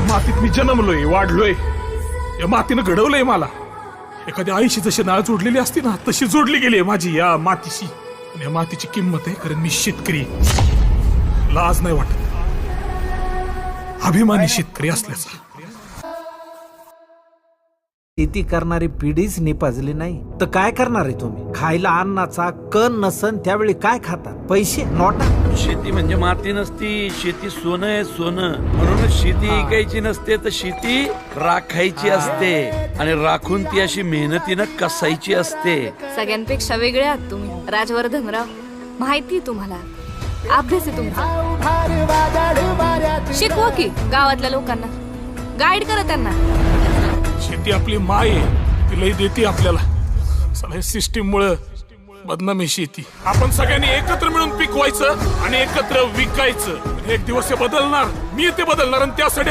मातीत मी जन्मलोय, वाढलोय. या मातीनं घडवलंय मला. एखाद्या आईशी जशी नाळ जोडलेली असते ना, तशी जोडली गेली माझी या मातीशी. आणि या मातीची किंमत आहे, कारण मी शेतकरी. लाज नाही वाटत, अभिमानी शेतकरी असल्याचा. शेती करणारी पिढीच निपाजली नाही तर काय करणार आहे तुम्ही? खायला अन्नाचा कण नसन त्यावेळी काय खातात? पैसे, नोटा. शेती म्हणजे माती नसती, शेती सोनं आहे, सोनं. म्हणूनच शेती ऐकायची नसते, तर शेती राखायची असते. आणि राखून ती अशी मेहनतीनं कसायची असते. सगळ्यांपेक्षा वेगळे आहात तुम्ही राजवर्धनराव. माहिती तुम्हाला, अभ्यास आहे तुमचा. शिकवा की गावातल्या लोकांना, गाईड करा त्यांना. शेती आपली माय आहे, ती लय देते आपल्याला. सगळ्या सिस्टीम मुळे बदनामी शेती. आपण सगळ्यांनी एकत्र मिळून पिकवायचं आणि एकत्र विकायचं. एक दिवस हे बदलणार, मी ते बदलणार, आणि त्यासाठी